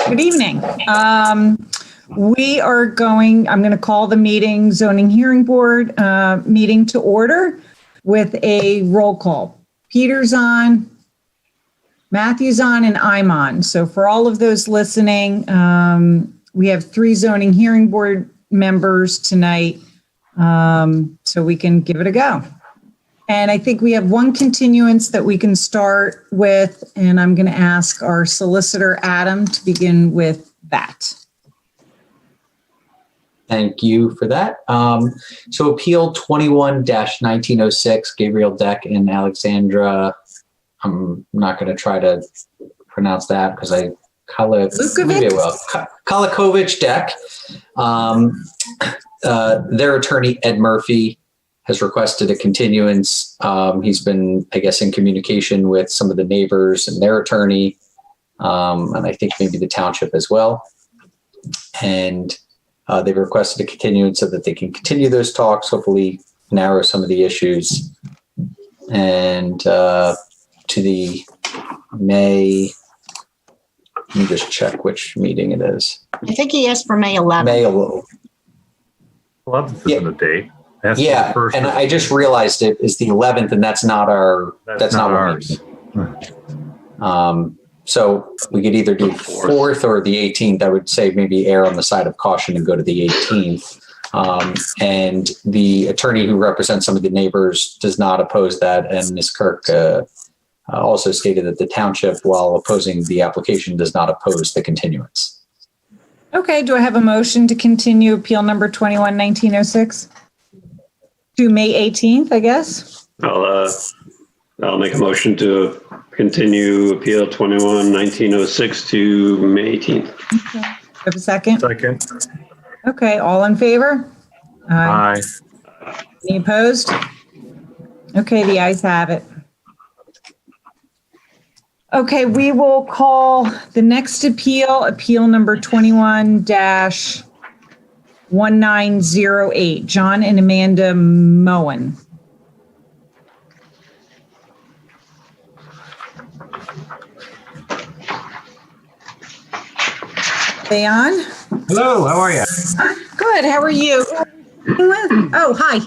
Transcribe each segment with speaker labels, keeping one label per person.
Speaker 1: Good evening. I'm going to call the zoning hearing board meeting to order with a roll call. Peter's on, Matthew's on, and I'm on. So for all of those listening, we have 3 zoning hearing board members tonight, so we can give it a go. And I think we have one continuance that we can start with, and I'm going to ask our solicitor, Adam, to begin with that.
Speaker 2: Thank you for that. So Appeal 21-1906, Gabriel Deck and Alexandra. I'm not going to try to pronounce that because Kalakovich Deck. Their attorney, Ed Murphy, has requested a continuance. He's been, I guess, in communication with some of the neighbors and their attorney, and I think maybe the township as well. And they've requested a continuance so that they can continue those talks, hopefully narrow some of the issues. And to the May, let me just check which meeting it is.
Speaker 3: I think he asked for May 11th.
Speaker 2: May 11th.
Speaker 4: 11th isn't a date.
Speaker 2: Yeah, and I just realized it is the 11th, and that's not our. That's not ours. So we could either do 4th or the 18th. I would say maybe err on the side of caution and go to the 18th. And the attorney who represents some of the neighbors does not oppose that, and Ms. Kirk also stated that the township, while opposing the application, does not oppose the continuance.
Speaker 1: Okay, do I have a motion to continue appeal number 21-1906? To May 18th, I guess.
Speaker 5: I'll make a motion to continue appeal 21-1906 to May 18th.
Speaker 1: Okay. Have a second?
Speaker 4: Second.
Speaker 1: Okay, all in favor?
Speaker 4: Aye.
Speaker 1: Any opposed? Okay, the ayes have it. Okay, we will call the next appeal number 21-1908, John and Amanda Moen. They on?
Speaker 6: Hello, how are you?
Speaker 1: Good, how are you? Oh, hi.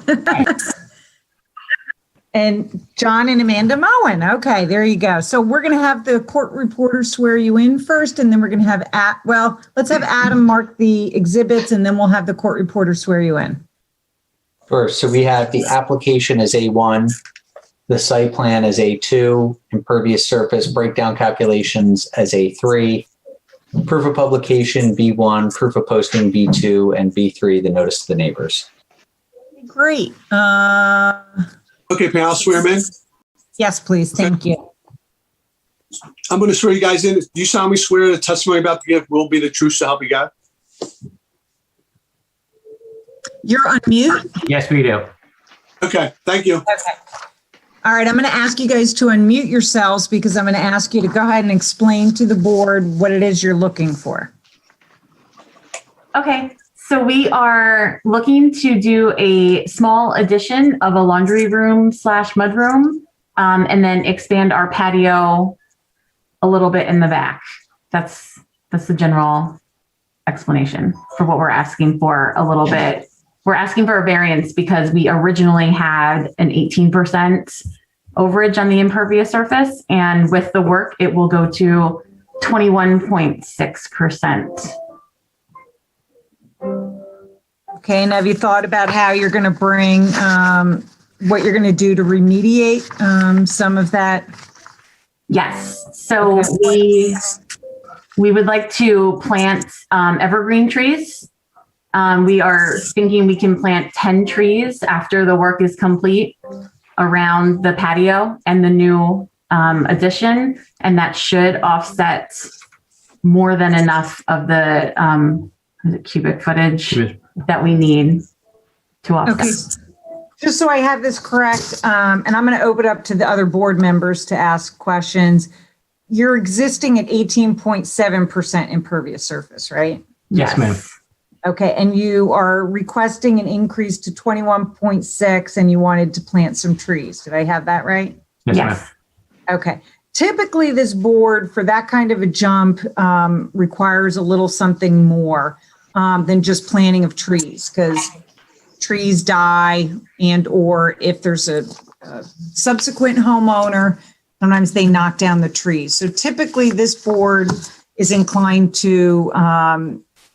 Speaker 1: And John and Amanda Moen. Okay, there you go. So we're going to have the court reporter swear you in first, and then we're going to have, let's have Adam mark the exhibits, and then we'll have the court reporter swear you in.
Speaker 2: First, so we have the application as A1, the site plan as A2, impervious surface breakdown calculations as A3, proof of publication B1, proof of posting B2, and B3, the notice to the neighbors.
Speaker 1: Great.
Speaker 7: Okay, Pam, I'll swear him in.
Speaker 1: Yes, please. Thank you.
Speaker 7: I'm going to swear you guys in. Do you solemnly swear the testimony about to give will be the truth, so help you God?
Speaker 1: You're on mute?
Speaker 6: Yes, we do.
Speaker 7: Okay, thank you.
Speaker 1: Okay. All right, I'm going to ask you guys to unmute yourselves because I'm going to ask you to go ahead and explain to the board what it is you're looking for.
Speaker 8: Okay. So we are looking to do a small addition of a laundry room / mudroom, and then expand our patio a little bit in the back. That's the general explanation for what we're asking for a little bit. We're asking for a variance because we originally had an 18% overage on the impervious surface, and with the work, it will go to 21.6%.
Speaker 1: Okay, and have you thought about how you're going to bring, what you're going to do to remediate some of that?
Speaker 8: Yes, so we would like to plant evergreen trees. We are thinking we can plant 10 trees after the work is complete around the patio and the new addition, and that should offset more than enough of the cubic footage that we need to offset.
Speaker 1: Okay, just so I have this correct, and I'm going to open up to the other board members to ask questions. You're existing at 18.7% impervious surface, right?
Speaker 6: Yes, ma'am.
Speaker 1: Okay, and you are requesting an increase to 21.6, and you wanted to plant some trees. Did I have that right?
Speaker 6: Yes,
Speaker 8: Yes.
Speaker 6: ma'am.
Speaker 1: Okay. typically this board for that kind of a jump requires a little something more than just planting of trees, because trees die, and or if there's a subsequent homeowner, sometimes they knock down the trees. So typically this board is inclined to,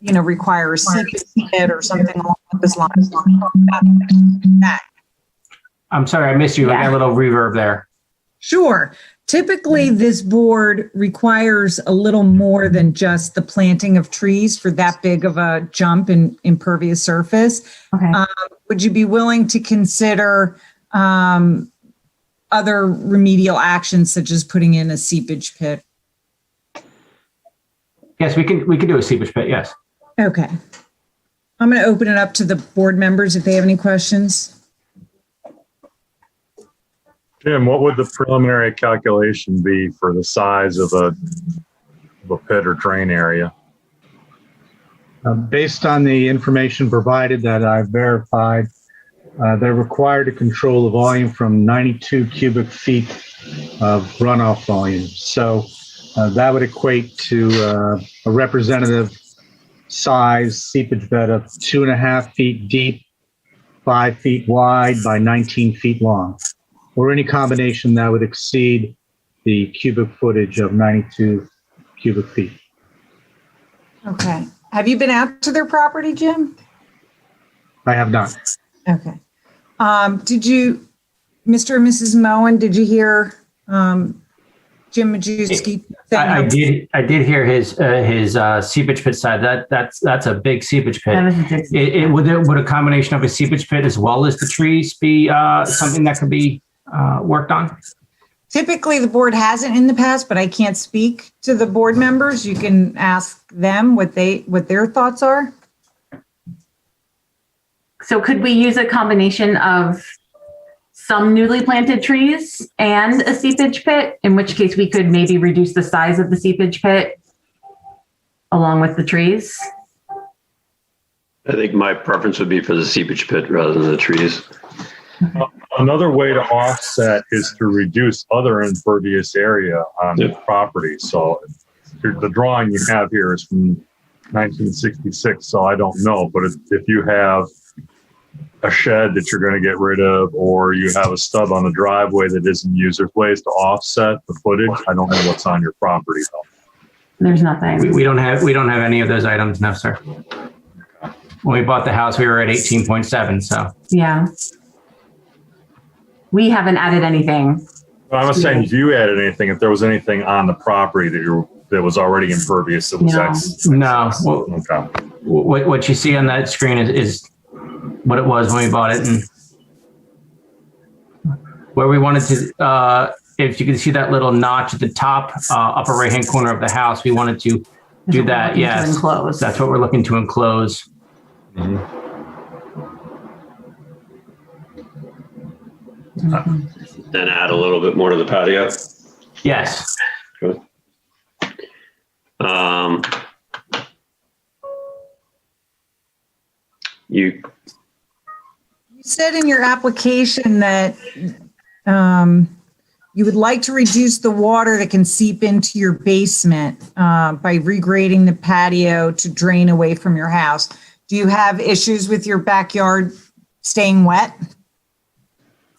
Speaker 1: require a seepage pit or something along those lines.
Speaker 6: I'm sorry, I missed you. I got a little reverb there.
Speaker 1: Sure. Typically, this board requires a little more than just the planting of trees for that big of a jump in impervious surface.
Speaker 8: Okay.
Speaker 1: Would you be willing to consider other remedial actions such as putting in a seepage pit?
Speaker 6: Yes, we can do a seepage pit, yes.
Speaker 1: Okay. I'm going to open it up to the board members if they have any questions.
Speaker 4: Jim, what would the preliminary calculation be for the size of a pit or drain area?
Speaker 9: Based on the information provided that I've verified, they're required to control the volume from 92 cubic feet of runoff volume. So that would equate to a representative size seepage bed of 2.5 feet deep, 5 feet wide by 19 feet long, or any combination that would exceed the cubic footage of 92 cubic feet.
Speaker 1: Okay. Have you been out to their property, Jim?
Speaker 9: I have not.
Speaker 1: Okay. Did you, Mr. and Mrs. Moen, did you hear Jim Majewski?
Speaker 6: I did hear his seepage pit side. That's a big seepage pit. Would a combination of a seepage pit as well as the trees be something that could be worked on?
Speaker 1: Typically, the board hasn't in the past, but I can't speak to the board members. You can ask them what their thoughts are.
Speaker 8: So could we use a combination of some newly planted trees and a seepage pit, in which case we could maybe reduce the size of the seepage pit along with the trees?
Speaker 5: I think my preference would be for the seepage pit rather than the trees.
Speaker 4: Another way to offset is to reduce other impervious area on the property. So the drawing you have here is from 1966, so I don't know. But if you have a shed that you're going to get rid of, or you have a stub on the driveway that isn't used, there's ways to offset the footage. I don't know what's on your property though.
Speaker 8: There's nothing.
Speaker 6: We don't have any of those items, no, sir. When we bought the house, we were at 18.7, so.
Speaker 8: Yeah. We haven't added anything.
Speaker 4: I was saying, if you added anything, if there was anything on the property that was already impervious, that was
Speaker 6: No. Well,
Speaker 4: okay.
Speaker 6: What you see on that screen is what it was when we bought it, and where we wanted to, if you can see that little notch at the top, upper right-hand corner of the house, we wanted to do that. Yes,
Speaker 8: enclose.
Speaker 6: That's what we're looking to enclose.
Speaker 4: Mm-hmm.
Speaker 5: Then add a little bit more to the patio.
Speaker 6: Yes.
Speaker 5: Good. You
Speaker 1: said in your application that you would like to reduce the water that can seep into your basement by regrading the patio to drain away from your house. Do you have issues with your backyard staying wet?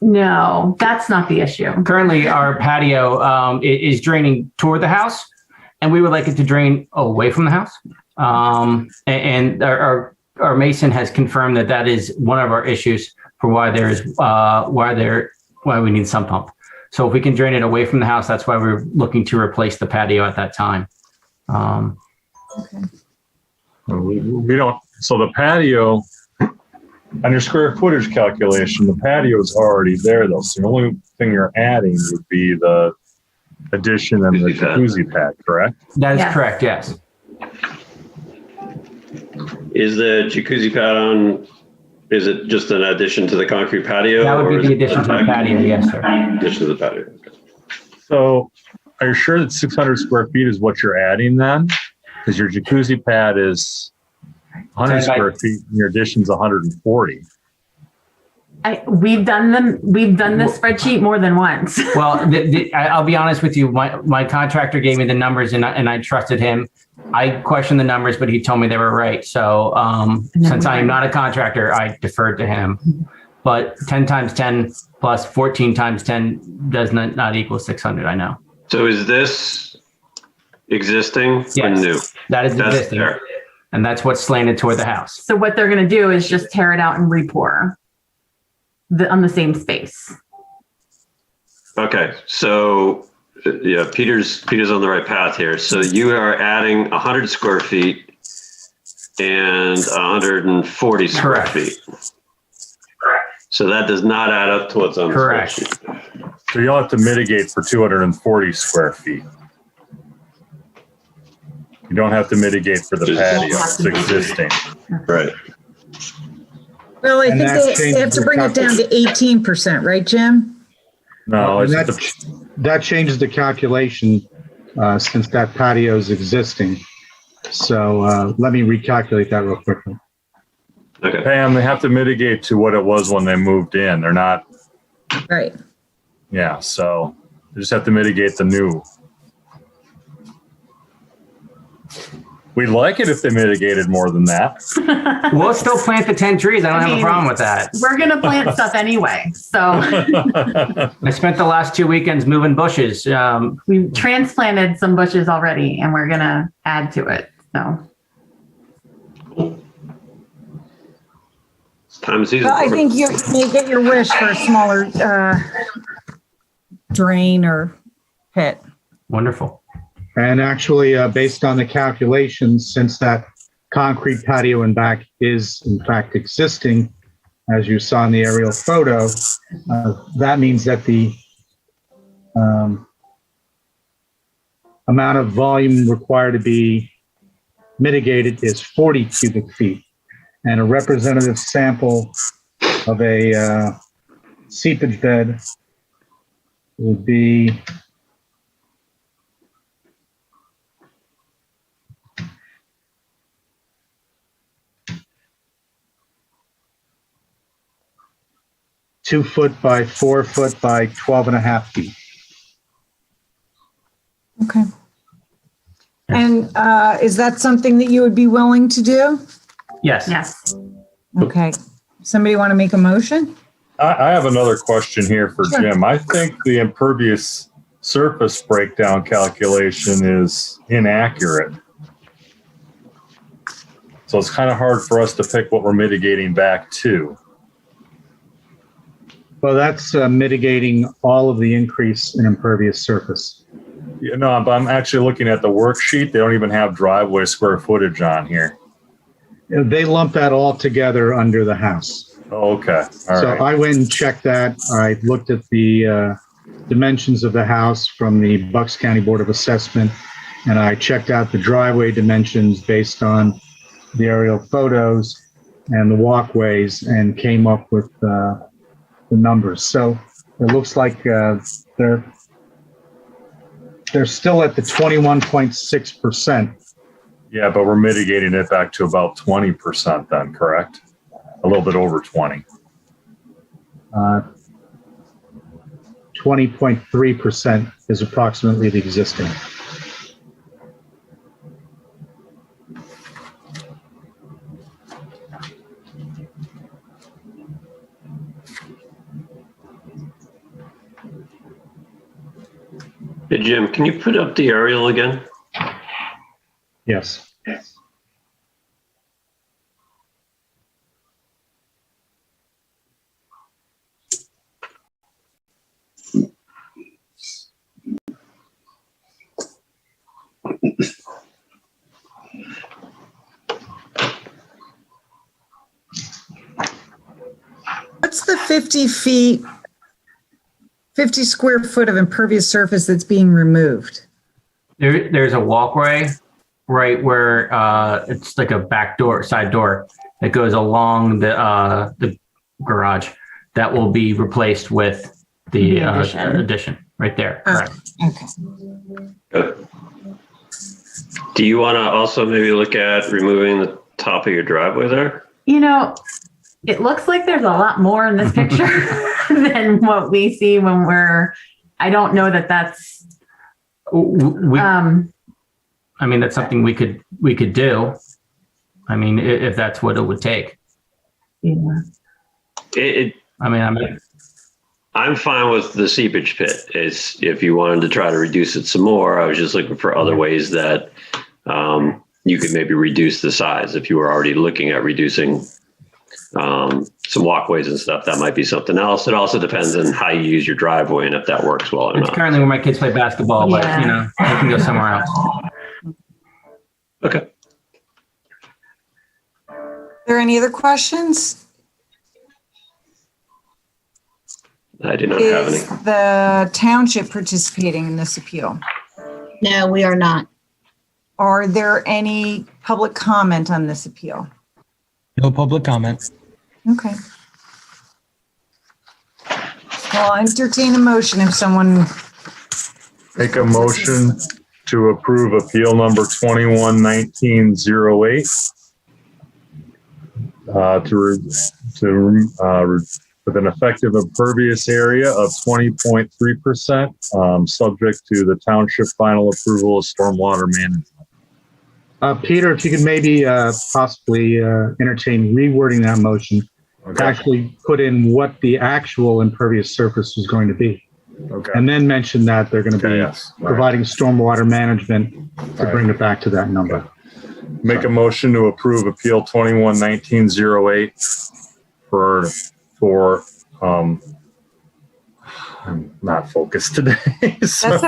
Speaker 8: No, that's not the issue.
Speaker 6: Currently, our patio is draining toward the house, and we would like it to drain away from the house. And our mason has confirmed that is one of our issues for why we need sump pump. So if we can drain it away from the house, that's why we're looking to replace the patio at that time.
Speaker 1: Okay.
Speaker 4: We don't. So the patio, on your square footage calculation, the patio is already there, though. So the only thing you're adding would be the addition and the jacuzzi pad, correct?
Speaker 6: That is correct. Yes.
Speaker 5: Is the jacuzzi pad on? Is it just an addition to the concrete patio?
Speaker 6: That would be the addition to the patio. Yes, sir.
Speaker 5: Addition to the patio. Okay.
Speaker 4: So, are you sure that 600 square feet is what you're adding then? Because your jacuzzi pad is 100 square feet, and your addition's 140.
Speaker 8: We've done this spreadsheet more than once.
Speaker 6: Well, I'll be honest with you. My contractor gave me the numbers, and I trusted him. I questioned the numbers, but he told me they were right. So since I am not a contractor, I deferred to him. But 10 times 10 plus 14 times 10 does not equal 600. I know.
Speaker 5: So is this existing or new?
Speaker 6: That is existing,
Speaker 5: there.
Speaker 6: And that's what's slanted toward the house.
Speaker 8: So what they're going to do is just tear it out and re-pour on the same space.
Speaker 5: Okay, so yeah, Peter's on the right path here. So you are adding 100 square feet and 140 square
Speaker 6: Correct.
Speaker 5: feet. So that does not add up to what's on the
Speaker 6: Correct.
Speaker 5: spreadsheet.
Speaker 4: So you'll have to mitigate for 240 square feet. You don't have to mitigate for the patio. It's existing.
Speaker 5: Right.
Speaker 1: Well, I
Speaker 9: And
Speaker 1: think
Speaker 9: that
Speaker 1: they have to
Speaker 9: changes
Speaker 1: bring it down to 18%, right, Jim?
Speaker 4: No,
Speaker 9: And
Speaker 4: it's
Speaker 9: that changes the calculation since that patio is existing. So let me recalculate that real quickly.
Speaker 5: Okay.
Speaker 4: Pam, they have to mitigate to what it was when they moved in. They're not,
Speaker 1: Right.
Speaker 4: yeah, so they just have to mitigate the new. We'd like it if they mitigated more than that.
Speaker 6: We'll still plant the 10 trees. I don't have a problem with that.
Speaker 8: We're going to plant stuff anyway. So
Speaker 6: I spent the last 2 weekends moving bushes.
Speaker 8: we transplanted some bushes already and we're going to add to it. So
Speaker 5: Time of season.
Speaker 1: Well, I think you get your wish for a smaller drain or pit.
Speaker 6: Wonderful.
Speaker 9: And actually, based on the calculations, since that concrete patio in back is in fact existing, as you saw in the aerial photo, that means that the amount of volume required to be mitigated is 40 cubic feet. And a representative sample of a seepage bed would be 2 foot by 4 foot by 12.5 feet.
Speaker 1: Okay. And is that something that you would be willing to do?
Speaker 6: Yes.
Speaker 8: yes.
Speaker 1: Okay. Somebody want to make a motion?
Speaker 4: I have another question here for
Speaker 1: Sure.
Speaker 4: Jim. I think the impervious surface breakdown calculation is inaccurate. So it's kind of hard for us to pick what we're mitigating back to.
Speaker 9: Well, that's mitigating all of the increase in impervious surface.
Speaker 4: You know, but I'm actually looking at the worksheet. They don't even have driveway square footage on here.
Speaker 9: They lump that all together under the house.
Speaker 4: Oh, okay. All
Speaker 9: So
Speaker 4: right.
Speaker 9: I went and checked that. I looked at the dimensions of the house from the Bucks County Board of Assessment, and I checked out the driveway dimensions based on the aerial photos and the walkways and came up with the numbers. So it looks like they're still at the 21.6%.
Speaker 4: Yeah, but we're mitigating it back to about 20% then, correct? A little bit over 20.
Speaker 9: 20.3% is approximately the existing.
Speaker 5: Hey, Jim, can you put up the aerial again?
Speaker 9: Yes.
Speaker 1: What's the 50 feet, 50 square foot of impervious surface that's being removed?
Speaker 6: There's a walkway right where it's like a back door, side door that goes along the garage that will be replaced with the addition right there.
Speaker 1: Oh,
Speaker 6: Correct.
Speaker 1: okay.
Speaker 5: Good. Do you want to also maybe look at removing the top of your driveway there?
Speaker 8: You know, It looks like there's a lot more in this picture than what we see when I don't know that that's,
Speaker 6: I mean, that's something we could do. I mean, if that's what it would take.
Speaker 8: yeah.
Speaker 5: I'm fine with the seepage pit. It's, if you wanted to try to reduce it some more, I was just looking for other ways that you could maybe reduce the size. If you were already looking at reducing some walkways and stuff, that might be something else. It also depends on how you use your driveway and if that works well or
Speaker 6: It's
Speaker 5: not.
Speaker 6: currently where my kids play basketball, but
Speaker 8: Yeah.
Speaker 6: you know, they can go somewhere else.
Speaker 5: Okay.
Speaker 1: Are there any other questions?
Speaker 5: I do not have any.
Speaker 1: Is the township participating in this appeal?
Speaker 3: No, we are not.
Speaker 1: Are there any public comment on this appeal?
Speaker 10: No public comment.
Speaker 1: Okay. Well, I'll entertain a motion if someone,
Speaker 4: Make a motion to approve appeal number 21-1908. With an effective impervious area of 20.3%, subject to the township final approval of stormwater management.
Speaker 9: Peter, if you could maybe possibly entertain rewording that motion,
Speaker 4: Okay.
Speaker 9: actually put in what the actual impervious surface is going to be,
Speaker 4: Okay.
Speaker 9: and then mention that they're going to
Speaker 4: Okay,
Speaker 9: be
Speaker 4: yes. Right.
Speaker 9: providing stormwater management to bring it back to that number.
Speaker 4: Make a motion to approve appeal 21-1908 for I'm not focused today. Sorry.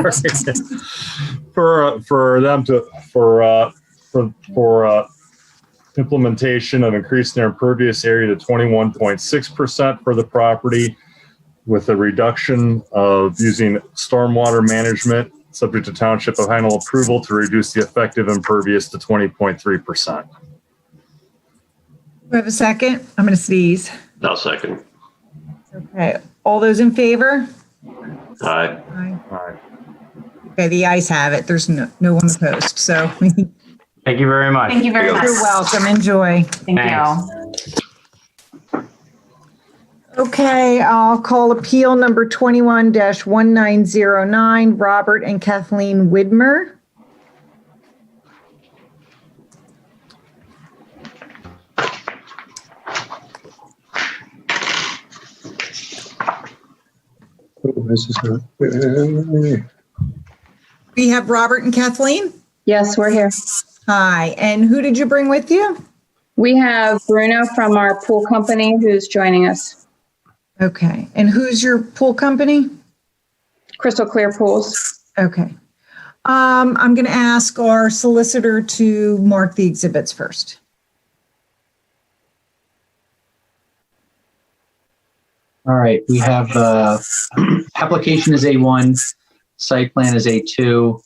Speaker 4: For them to for implementation of increasing their impervious area to 21.6% for the property, with a reduction of using stormwater management subject to township of final approval to reduce the effective impervious to 20.3%.
Speaker 1: do I have a second? I'm going to sneeze.
Speaker 5: I'll second.
Speaker 1: Okay, all those in favor?
Speaker 5: Aye.
Speaker 1: Aye.
Speaker 4: Aye.
Speaker 1: Okay, the ayes have it. There's no one opposed, so
Speaker 6: Thank you very much.
Speaker 8: Thank you very much.
Speaker 1: you're welcome. Enjoy.
Speaker 8: Thank
Speaker 6: Thanks.
Speaker 8: you.
Speaker 1: Okay, I'll call appeal number 21-1909, Robert and Kathleen Widmer. We have Robert and Kathleen.
Speaker 11: Yes, we're here.
Speaker 1: Hi, and who did you bring with you?
Speaker 11: We have Bruno from our pool company who's joining us.
Speaker 1: Okay, and who's your pool company?
Speaker 11: Crystal Clear Pools.
Speaker 1: Okay. I'm going to ask our solicitor to mark the exhibits first.
Speaker 2: All right, we have application is A1, site plan is A2.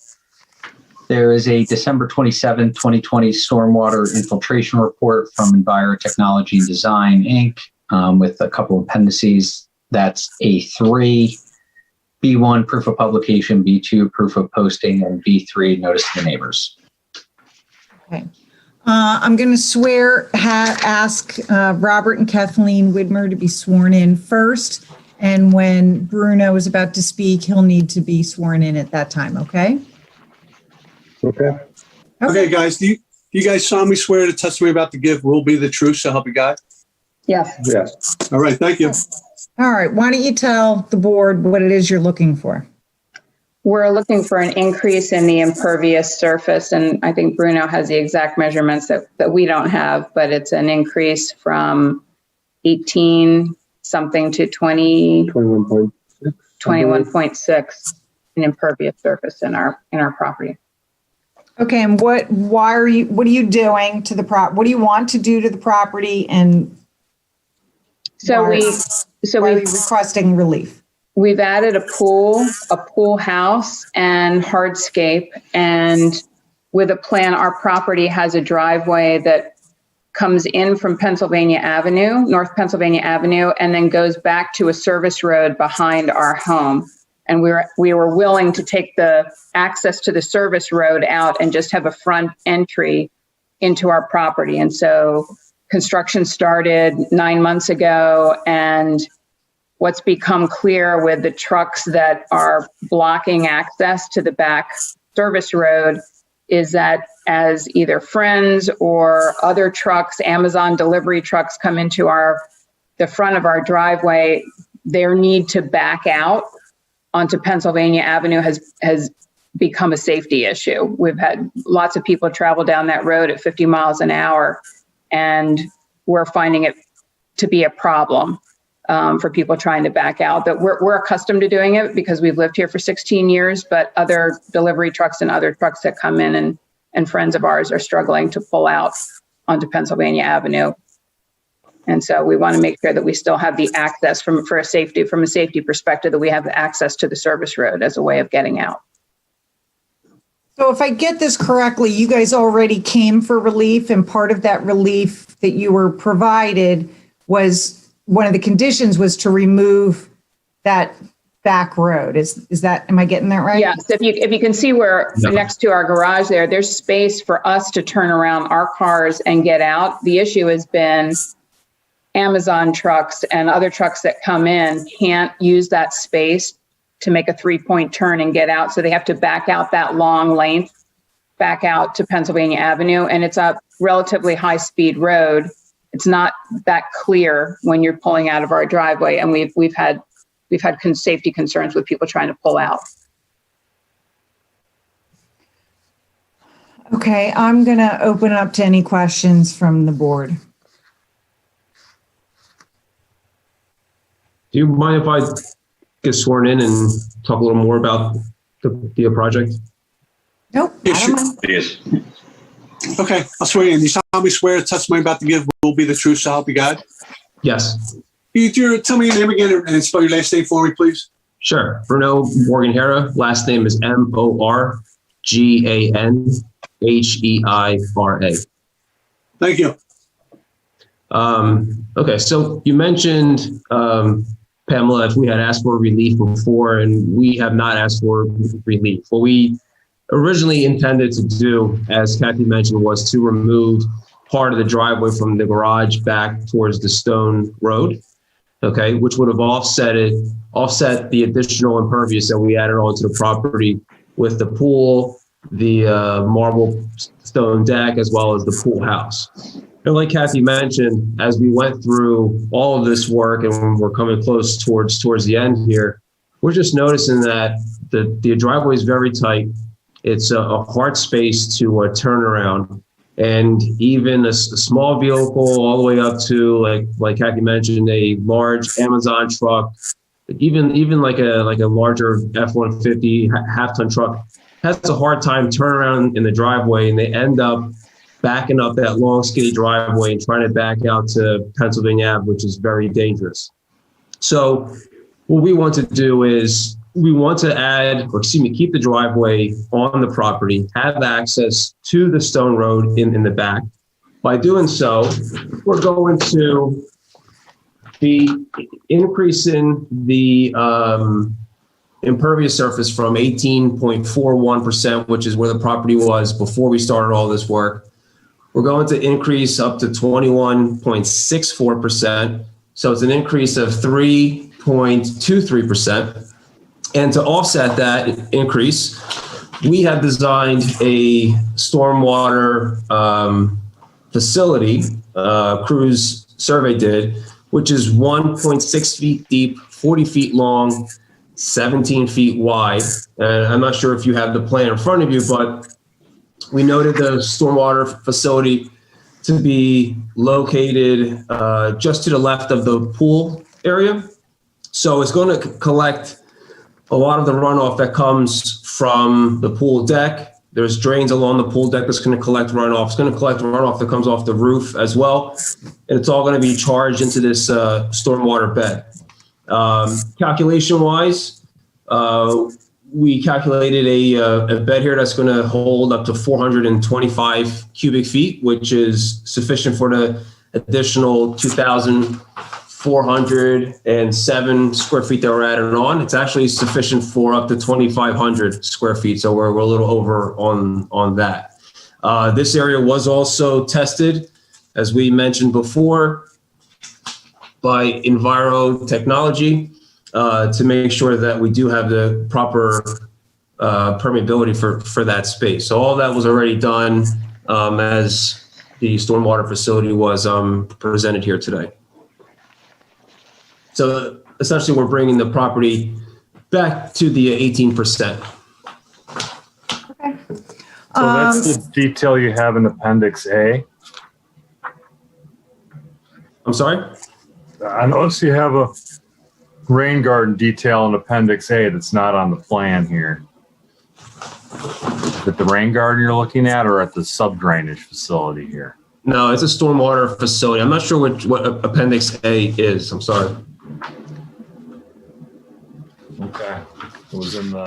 Speaker 2: There is a December 27, 2020 stormwater infiltration report from Enviro Technology and Design, Inc. With a couple of appendices. That's A3. B1, proof of publication, B2, proof of posting, and B3, notice to the neighbors.
Speaker 1: Okay. I'm going to ask Robert and Kathleen Widmer to be sworn in first. And when Bruno is about to speak, he'll need to be sworn in at that time, okay?
Speaker 9: Okay.
Speaker 7: Okay, guys, do you guys solemnly swear the testimony about to give will be the truth, so help you God?
Speaker 11: Yes.
Speaker 9: Yes.
Speaker 7: All right, thank you.
Speaker 1: All right, why don't you tell the board what it is you're looking for?
Speaker 11: We're looking for an increase in the impervious surface, and I think Bruno has the exact measurements that we don't have, but it's an increase from 18 something to 21.6 in impervious surface in our property.
Speaker 1: Okay, and what are you doing to the what do you want to do to the property, and
Speaker 11: So
Speaker 1: why are you
Speaker 11: we've
Speaker 1: requesting relief?
Speaker 11: We've added a pool house and hardscape, and with a plan, our property has a driveway that comes in from Pennsylvania Avenue, North Pennsylvania Avenue, and then goes back to a service road behind our home. And we were willing to take the access to the service road out and just have a front entry into our property. And so construction started 9 months ago, and what's become clear with the trucks that are blocking access to the back service road is that as either friends or other trucks, Amazon delivery trucks come into the front of our driveway, their need to back out onto Pennsylvania Avenue has become a safety issue. We've had lots of people travel down that road at 50 miles an hour, and we're finding it to be a problem for people trying to back out. But we're accustomed to doing it because we've lived here for 16 years, but other delivery trucks and other trucks that come in and friends of ours are struggling to pull out onto Pennsylvania Avenue. And so we want to make sure that we still have the access from a safety perspective, that we have the access to the service road as a way of getting out.
Speaker 1: So if I get this correctly, you guys already came for relief, and part of that relief that you were provided was, one of the conditions was to remove that back road. Is that, am I getting that right?
Speaker 11: Yes, if you can see where next to our garage there's space for us to turn around our cars and get out. The issue has been Amazon trucks and other trucks that come in can't use that space to make a 3-point turn and get out. So they have to back out that long length, back out to Pennsylvania Avenue. And it's a relatively high speed road. It's not that clear when you're pulling out of our driveway. And we've had safety concerns with people trying to pull out.
Speaker 1: Okay, I'm going to open up to any questions from the board.
Speaker 12: Do you mind if I get sworn in and talk a little more about the project?
Speaker 1: Nope.
Speaker 7: Yeah,
Speaker 1: I
Speaker 7: sure.
Speaker 1: don't mind.
Speaker 5: Please.
Speaker 7: Okay, I'll swear you in. You solemnly swear the testimony about to give will be the truth, so help you God?
Speaker 12: Yes.
Speaker 7: Can you tell me your name again and spell your last name for me, please?
Speaker 12: Sure. Bruno Morganhera. Last name is Morganheira.
Speaker 7: Thank you.
Speaker 12: Okay, so you mentioned, Pamela, if we had asked for relief before, and we have not asked for relief. What we originally intended to do, as Kathy mentioned, was to remove part of the driveway from the garage back towards the stone road, okay, which would have offset the additional impervious that we added onto the property with the pool, the marble stone deck, as well as the pool house. And like Kathy mentioned, as we went through all of this work and we're coming close towards the end here, we're just noticing that the driveway is very tight. It's a hard space to turn around, and even a small vehicle all the way up to, like Kathy mentioned, a large Amazon truck, even like a larger F-150 half-ton truck has a hard time turning around in the driveway, and they end up backing up that long skinny driveway and trying to back out to Pennsylvania Ave, which is very dangerous. So what we want to do is we want to keep the driveway on the property, have access to the stone road in the back. By doing so, we're going to be increasing the impervious surface from 18.41%, which is where the property was before we started all this work. We're going to increase up to 21.64%. So it's an increase of 3.23%. And to offset that increase, we have designed a stormwater facility, Cruise survey did, which is 1.6 feet deep, 40 feet long, 17 feet wide. And I'm not sure if you have the plan in front of you, but we noted the stormwater facility to be located just to the left of the pool area. So it's going to collect a lot of the runoff that comes from the pool deck. There's drains along the pool deck that's going to collect runoff. It's going to collect runoff that comes off the roof as well. And it's all going to be charged into this stormwater bed. Calculation-wise, we calculated a bed here that's going to hold up to 425 cubic feet, which is sufficient for the additional 2,407 square feet that we're adding on. It's actually sufficient for up to 2,500 square feet. So we're a little over on that. This area was also tested as we mentioned before, by Enviro Technology to make sure that we do have the proper permeability for that space. So all that was already done as the stormwater facility was presented here today. So essentially, we're bringing the property back to the 18%.
Speaker 4: So that's the detail you have in Appendix A.
Speaker 12: I'm sorry?
Speaker 4: I notice you have a rain garden detail in Appendix A that's not on the plan here. Is it the rain garden you're looking at or at the sub-drainage facility here?
Speaker 12: No, it's a stormwater facility. I'm not sure what Appendix A is. I'm sorry.
Speaker 4: Okay. It was in the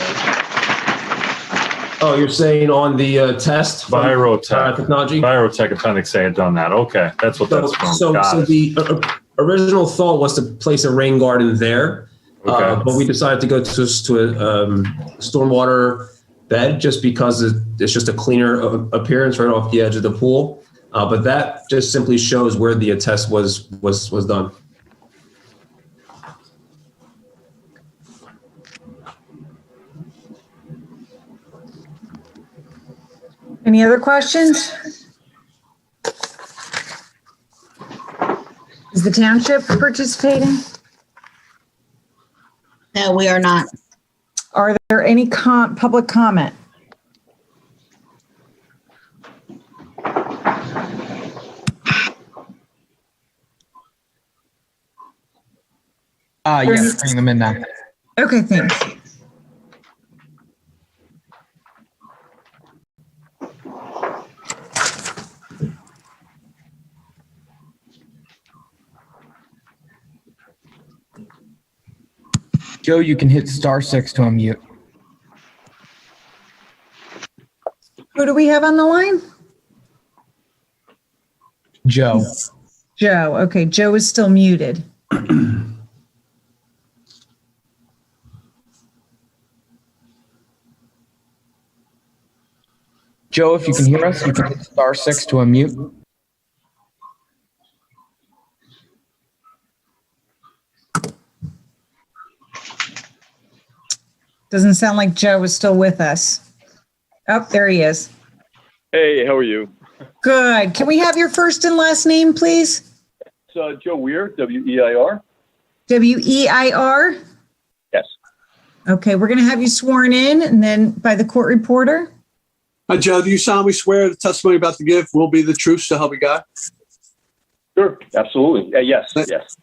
Speaker 12: Oh, you're saying on the test? from,
Speaker 4: Virotech.
Speaker 12: Technology?
Speaker 4: Virotech Appendix A had done that. Okay. That's what that's from.
Speaker 12: So
Speaker 4: Got it.
Speaker 12: the original thought was to place a rain garden there.
Speaker 4: Okay.
Speaker 12: But we decided to go to a stormwater bed just because it's just a cleaner appearance right off the edge of the pool. But that just simply shows where the test was done.
Speaker 1: Any other questions? Is the township participating?
Speaker 3: No, we are not.
Speaker 1: Are there any public comment?
Speaker 10: Yes, bring them in now.
Speaker 1: Okay, thanks.
Speaker 10: Joe, you can hit *6 to unmute.
Speaker 1: Who do we have on the line?
Speaker 10: Joe.
Speaker 1: Joe. Okay, Joe is still muted.
Speaker 10: Joe, if you can hear us, you can hit *6 to unmute.
Speaker 1: Doesn't sound like Joe is still with us. Oh, there he is.
Speaker 13: Hey, how are you?
Speaker 1: Good. Can we have your first and last name, please?
Speaker 13: It's Joe Weir, W-E-I-R.
Speaker 1: W-E-I-R?
Speaker 13: Yes.
Speaker 1: Okay, we're going to have you sworn in and then by the court reporter.
Speaker 7: Hi, Joe, do you solemnly swear the testimony about to give will be the truth, so help you God?
Speaker 13: Sure, absolutely. Yes, yes.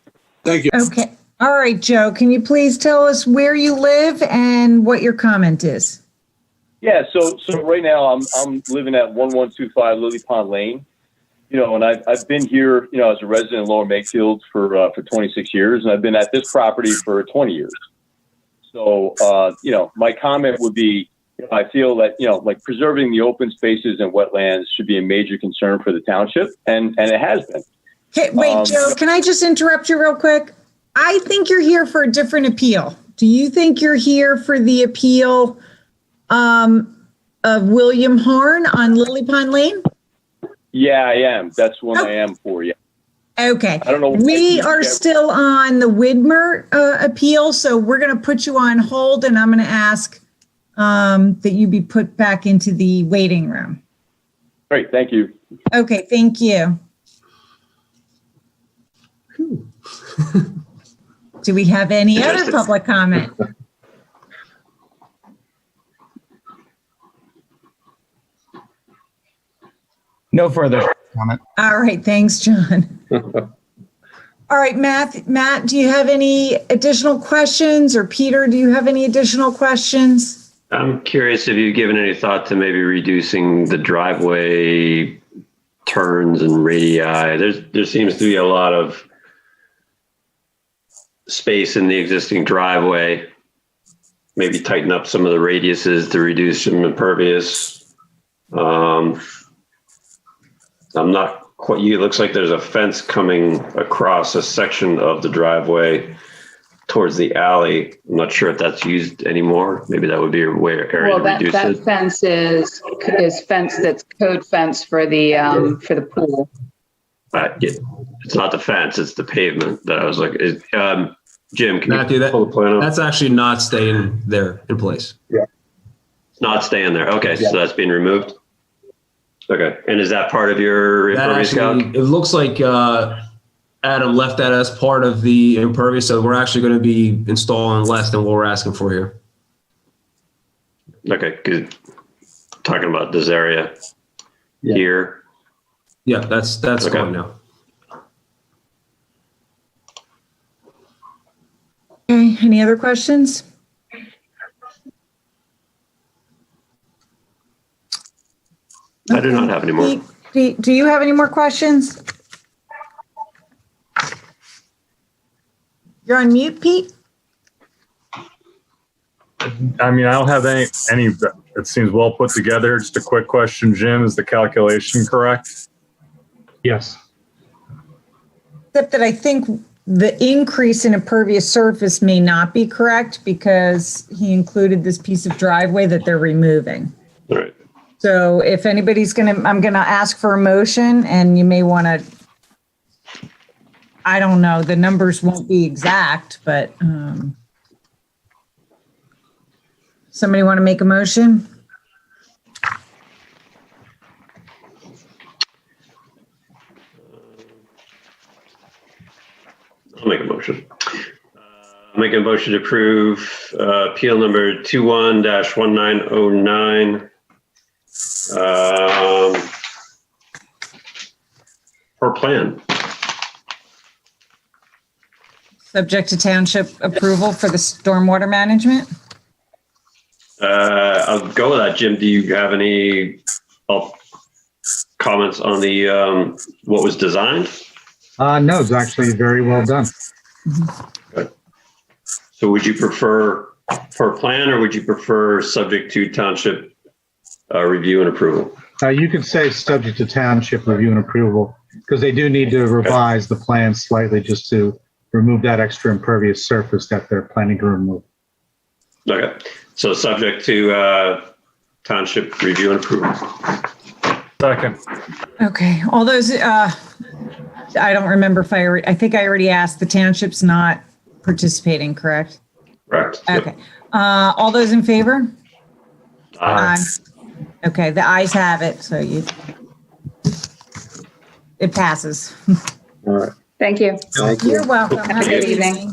Speaker 7: Thank you.
Speaker 1: Okay. All right, Joe, can you please tell us where you live and what your comment is?
Speaker 13: Yeah, so right now I'm living at 1125 Lily Pond Lane. You know, and I've been here, you know, as a resident in Lower Makefield for 26 years, and I've been at this property for 20 years. So, you know, my comment would be, you know, I feel that, you know, like preserving the open spaces and wetlands should be a major concern for the township, and it has been.
Speaker 1: Okay, wait, Joe, can I just interrupt you real quick? I think you're here for a different appeal. Do you think you're here for the appeal of William Horn on Lily Pond Lane?
Speaker 13: Yeah, I am. That's what I am for, yeah.
Speaker 1: Okay.
Speaker 13: I don't know.
Speaker 1: We are still on the Widmer appeal, so we're going to put you on hold, and I'm going to ask that you be put back into the waiting room.
Speaker 13: Great, thank you.
Speaker 1: Okay, thank you. Do we have any other public comment?
Speaker 10: No further comment.
Speaker 1: All right, thanks, John. All right, Matt, do you have any additional questions? Or Peter, do you have any additional questions?
Speaker 5: I'm curious if you've given any thought to maybe reducing the driveway turns and radii. There seems to be a lot of space in the existing driveway. Maybe tighten up some of the radiuses to reduce some impervious. I'm not quite, it looks like there's a fence coming across a section of the driveway towards the alley. I'm not sure if that's used anymore. Maybe that would be a way area
Speaker 11: Well,
Speaker 5: to
Speaker 11: that,
Speaker 5: reduce
Speaker 11: that
Speaker 5: it.
Speaker 11: fence is fence that's code fence for the pool.
Speaker 5: It's not the fence, it's the pavement that I was like, Jim, can
Speaker 12: Matthew,
Speaker 5: you pull the plan up?
Speaker 12: that's actually not staying there in place.
Speaker 5: It's not staying there. Okay, so that's being removed. Okay, and is that part of your
Speaker 12: That
Speaker 5: impervious
Speaker 12: actually,
Speaker 5: calc?
Speaker 12: it looks like Adam left that as part of the impervious, so we're actually going to be installing less than what we're asking for here.
Speaker 5: Okay, good. Talking about this area here.
Speaker 12: Yeah, that's
Speaker 5: Okay.
Speaker 12: gone now.
Speaker 1: Okay, any other questions?
Speaker 5: I do not have any more.
Speaker 1: Pete, do you have any more questions? You're on mute, Pete?
Speaker 4: I mean, I don't have any, it seems well put together. Just a quick question, Jim, is the calculation correct?
Speaker 9: Yes.
Speaker 1: Except that I think the increase in impervious surface may not be correct because he included this piece of driveway that they're removing.
Speaker 5: All right.
Speaker 1: So if anybody's I'm gonna ask for a motion and you may want to, I don't know, the numbers won't be exact, but somebody want to make a motion?
Speaker 5: I'll make a motion. Make a motion to approve appeal number 21-1909 per plan.
Speaker 1: Subject to township approval for the stormwater management?
Speaker 5: I'll go with that. Jim, do you have any comments on the what was designed?
Speaker 9: No, it's actually very well done.
Speaker 5: Okay. So would you prefer per plan or would you prefer subject to township review and approval?
Speaker 9: You could say subject to township review and approval because they do need to revise the plan slightly just to remove that extra impervious surface that they're planning to remove.
Speaker 5: Okay. So subject to township review and approval.
Speaker 4: Second.
Speaker 1: Okay, all those, I don't remember if I think I already asked, the township's not participating, correct?
Speaker 5: Correct.
Speaker 1: Okay, all those in favor?
Speaker 5: Aye.
Speaker 1: Okay, the ayes have it, so it passes.
Speaker 5: All right.
Speaker 11: Thank you.
Speaker 1: You're welcome.
Speaker 11: Have a good evening.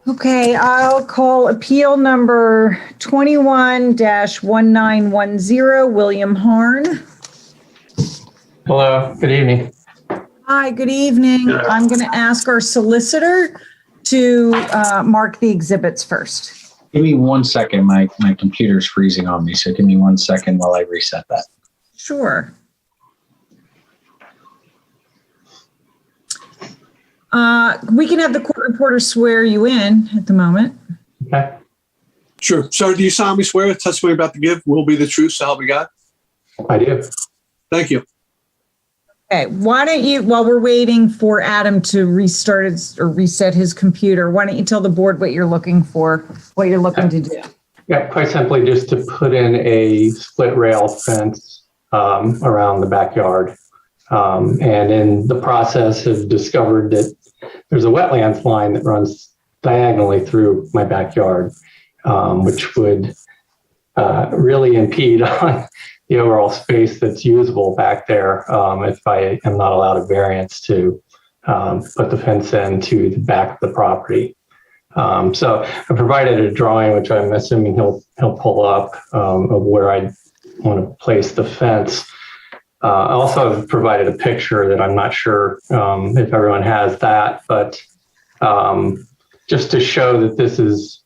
Speaker 1: Okay, I'll call appeal number 21-1910, William Harn.
Speaker 6: Hello, good evening.
Speaker 1: Hi, good evening. I'm going to ask our solicitor to mark the exhibits first.
Speaker 2: Give me 1 second. My computer's freezing on me, so give me 1 second while I reset that.
Speaker 1: Sure. We can have the court reporter swear you in at the moment.
Speaker 6: Okay.
Speaker 7: Sure. Sir, do you solemnly swear the testimony about to give will be the truth, so help me God?
Speaker 6: I do.
Speaker 7: Thank you.
Speaker 1: Okay, why don't you, while we're waiting for Adam to reset his computer, why don't you tell the board what you're looking for, what you're looking to do?
Speaker 6: Yeah, quite simply just to put in a split rail fence around the backyard. And in the process have discovered that there's a wetlands line that runs diagonally through my backyard, which would really impede on the overall space that's usable back there if I am not allowed a variance to put the fence into the back of the property. So I provided a drawing, which I'm assuming he'll pull up of where I want to place the fence. I also have provided a picture that I'm not sure if everyone has that, but just to show that this is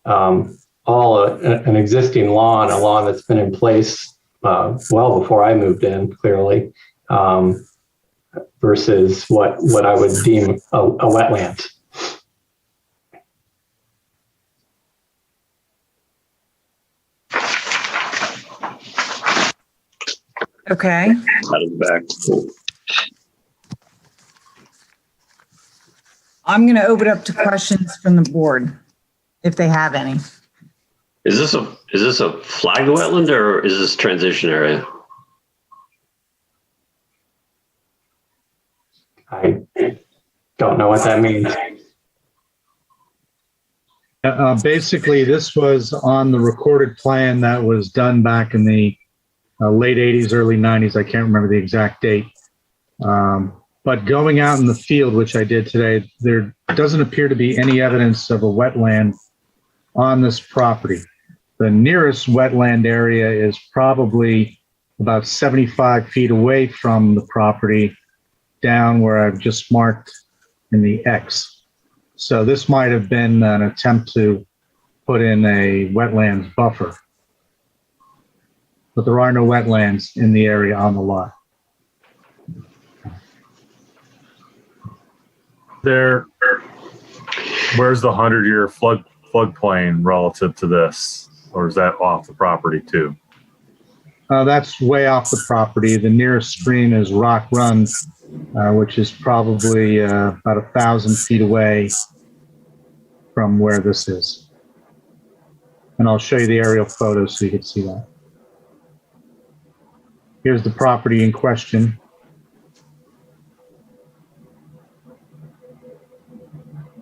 Speaker 6: all an existing lawn, a lawn that's been in place well before I moved in, clearly, versus what I would deem a wetland.
Speaker 1: Okay.
Speaker 5: Out of the back. Cool.
Speaker 1: I'm going to open up to questions from the board, if they have any.
Speaker 5: Is this a flagged wetland or is this transition area?
Speaker 6: Don't know what that means.
Speaker 9: Basically, this was on the recorded plan that was done back in the late 80s, early 90s. I can't remember the exact date. But going out in the field, which I did today, there doesn't appear to be any evidence of a wetland on this property. The nearest wetland area is probably about 75 feet away from the property down where I've just marked in the X. So this might have been an attempt to put in a wetlands buffer. But there are no wetlands in the area on the lot.
Speaker 4: Where's the 100-year floodplain relative to this? Or is that off the property too?
Speaker 9: That's way off the property. The nearest stream is Rock Run, which is probably about 1,000 feet away from where this is. And I'll show you the aerial photos so you can see that. Here's the property in question.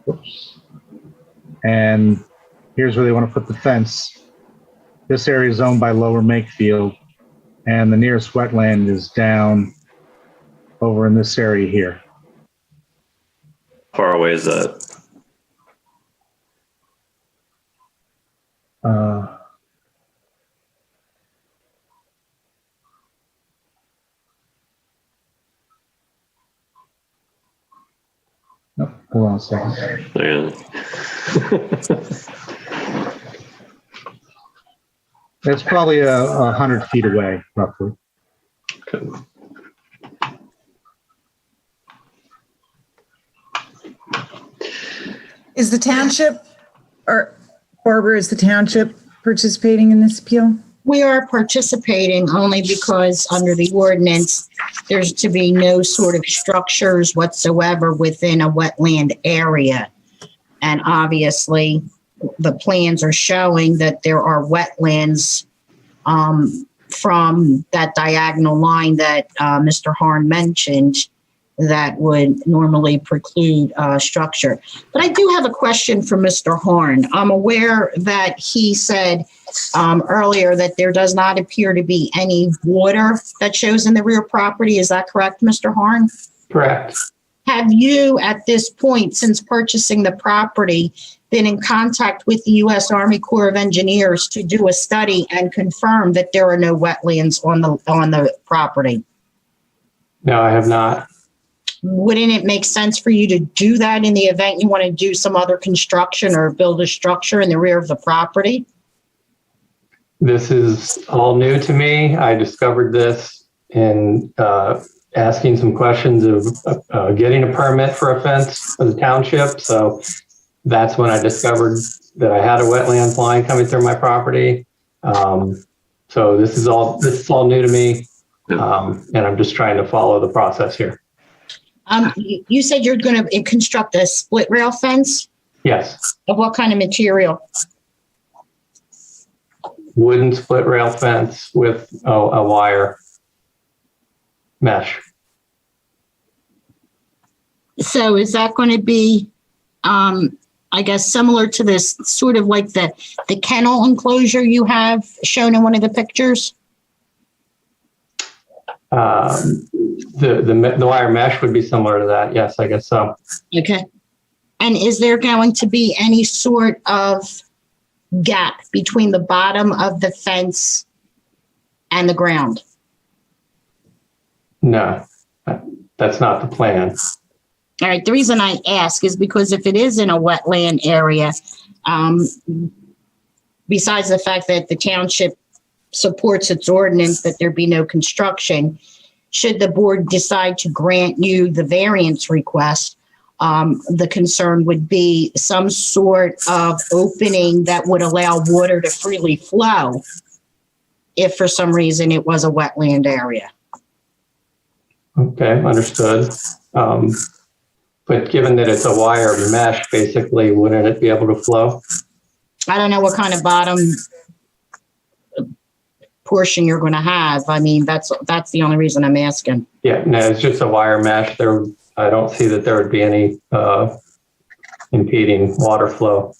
Speaker 9: Oops. And here's where they want to put the fence. This area is owned by Lower Makefield, and the nearest wetland is down over in this area here.
Speaker 5: How far away is that?
Speaker 9: Nope, hold on a second. It's probably 100 feet away, roughly.
Speaker 5: Okay.
Speaker 1: Is the township, or Barbara, is the township participating in this appeal?
Speaker 3: We are participating only because under the ordinance, there's to be no sort of structures whatsoever within a wetland area. And obviously, the plans are showing that there are wetlands from that diagonal line that Mr. Harn mentioned that would normally preclude structure. But I do have a question for Mr. Harn. I'm aware that he said earlier that there does not appear to be any water that shows in the rear property. Is that correct, Mr. Harn?
Speaker 6: Correct.
Speaker 3: Have you, at this point, since purchasing the property, been in contact with the U.S. Army Corps of Engineers to do a study and confirm that there are no wetlands on the property?
Speaker 6: No, I have not.
Speaker 3: Wouldn't it make sense for you to do that in the event you want to do some other construction or build a structure in the rear of the property?
Speaker 6: This is all new to me. I discovered this in asking some questions of getting a permit for a fence for the township. So that's when I discovered that I had a wetlands line coming through my property. So this is all new to me, and I'm just trying to follow the process here.
Speaker 3: You said you're going to construct a split rail fence?
Speaker 6: Yes.
Speaker 3: Of what kind of material?
Speaker 6: Wooden split rail fence with a wire mesh.
Speaker 3: So is that going to be, I guess, similar to this sort of like the kennel enclosure you have shown in one of the pictures?
Speaker 6: The wire mesh would be similar to that. Yes, I guess so.
Speaker 3: Okay. And is there going to be any sort of gap between the bottom of the fence and the ground?
Speaker 6: No, that's not the plan.
Speaker 3: All right. The reason I ask is because if it is in a wetland area, besides the fact that the township supports its ordinance that there be no construction, should the board decide to grant you the variance request, the concern would be some sort of opening that would allow water to freely flow if for some reason it was a wetland area.
Speaker 6: Okay, understood. But given that it's a wire mesh, basically, wouldn't it be able to flow?
Speaker 3: I don't know what kind of bottom portion you're going to have. I mean, that's the only reason I'm asking.
Speaker 6: Yeah, no, it's just a wire mesh. There I don't see that there would be any impeding water flow.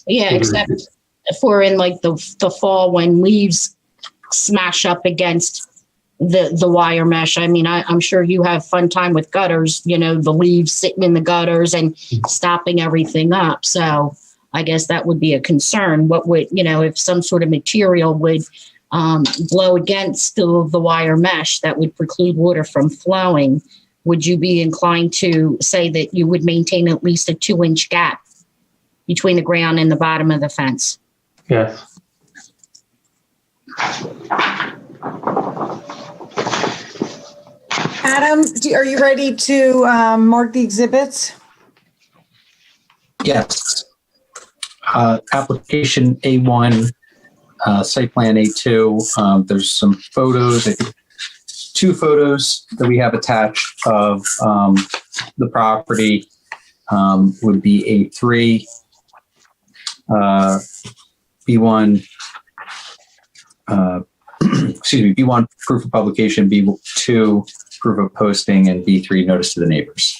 Speaker 3: Yeah, except for in like the fall when leaves smash up against the wire mesh. I mean, I'm sure you have fun time with gutters, the leaves sitting in the gutters and stopping everything up. So I guess that would be a concern. What would, if some sort of material would blow against the wire mesh that would preclude water from flowing, would you be inclined to say that you would maintain at least a 2-inch gap between the ground and the bottom of the fence?
Speaker 6: Yes.
Speaker 1: Adam, are you ready to mark the exhibits?
Speaker 2: Yes. Application A1, site plan A2. There's some photos, I think 2 photos that we have attached of the property. Would be A3, B1, B1 proof of publication, B2 proof of posting, and B3 notice to the neighbors.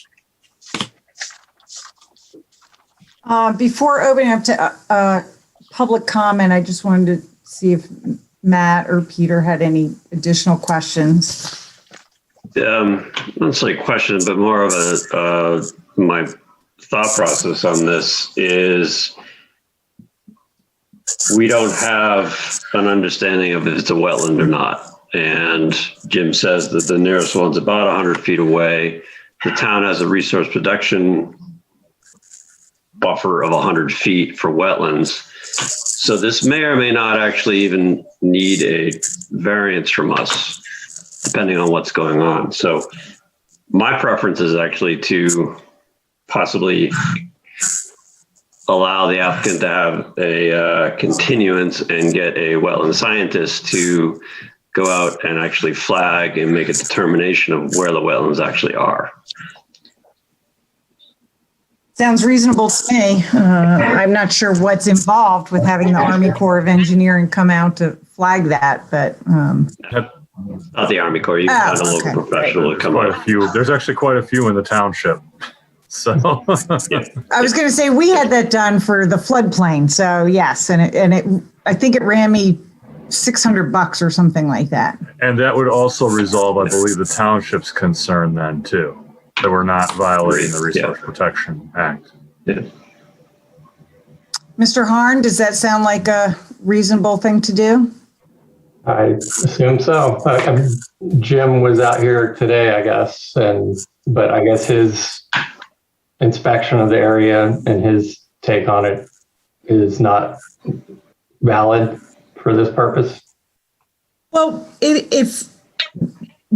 Speaker 1: Before opening up to public comment, I just wanted to see if Matt or Peter had any additional questions.
Speaker 5: Not say question, but more of my thought process on this is we don't have an understanding of if it's a wetland or not. And Jim says that the nearest one's about 100 feet away. The town has a resource protection buffer of 100 feet for wetlands. So this may or may not actually even need a variance from us, depending on what's going on. So my preference is actually to possibly allow the applicant to have a continuance and get a wetland scientist to go out and actually flag and make a determination of where the wetlands actually are.
Speaker 1: Sounds reasonable to me. I'm not sure what's involved with having the Army Corps of Engineering come out to flag that, but.
Speaker 5: Not the Army Corps, you can find a local professional to come out.
Speaker 4: There's actually quite a few in the township. So
Speaker 1: I was going to say we had that done for the floodplain. So yes, and it I think it ran me $600 or something like that.
Speaker 4: And that would also resolve, I believe, the township's concern then too, that we're not violating the Resource Protection Act.
Speaker 5: Yeah.
Speaker 1: Mr. Harn, does that sound like a reasonable thing to do?
Speaker 6: I assume so. Jim was out here today, I guess, but I guess his inspection of the area and his take on it is not valid for this purpose. Well,
Speaker 1: if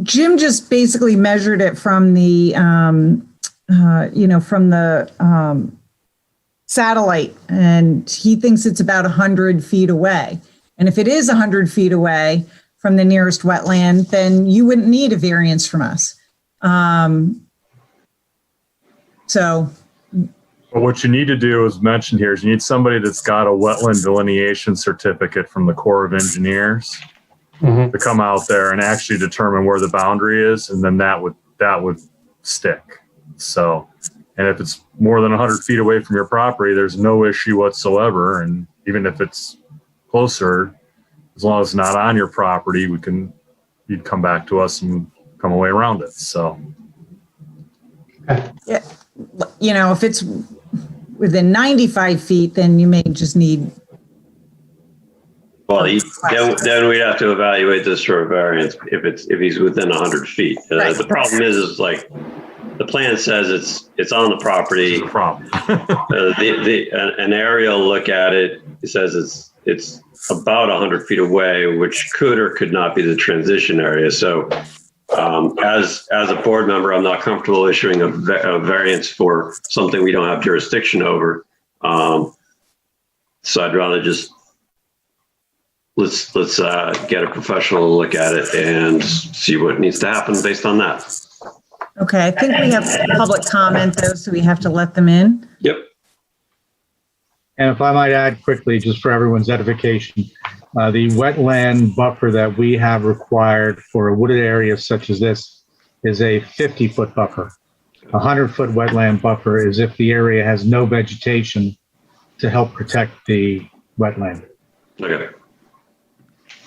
Speaker 1: Jim just basically measured it from the, satellite, and he thinks it's about 100 feet away. And if it is 100 feet away from the nearest wetland, then you wouldn't need a variance from us.
Speaker 4: But what you need to do, as mentioned here, is you need somebody that's got a wetland delineation certificate from the Corps of Engineers to come out there and actually determine where the boundary is, and then that would stick. So, and if it's more than 100 feet away from your property, there's no issue whatsoever. And even if it's closer, as long as it's not on your property, you'd come back to us and come away around it. So,
Speaker 1: yeah, if it's within 95 feet, then you may just need.
Speaker 5: Well, then we'd have to evaluate this for a variance if he's within 100 feet.
Speaker 1: Right.
Speaker 5: The problem is like the plan says it's on the property.
Speaker 4: It's a problem.
Speaker 5: An aerial look at it says it's about 100 feet away, which could or could not be the transition area. So as a board member, I'm not comfortable issuing a variance for something we don't have jurisdiction over. So I'd rather just let's get a professional to look at it and see what needs to happen based on that.
Speaker 1: Okay, I think we have public comment though, so we have to let them in.
Speaker 5: Yep.
Speaker 9: And if I might add quickly, just for everyone's edification, the wetland buffer that we have required for a wooded area such as this is a 50-foot buffer. a 100-foot wetland buffer is if the area has no vegetation to help protect the wetland.
Speaker 5: Okay.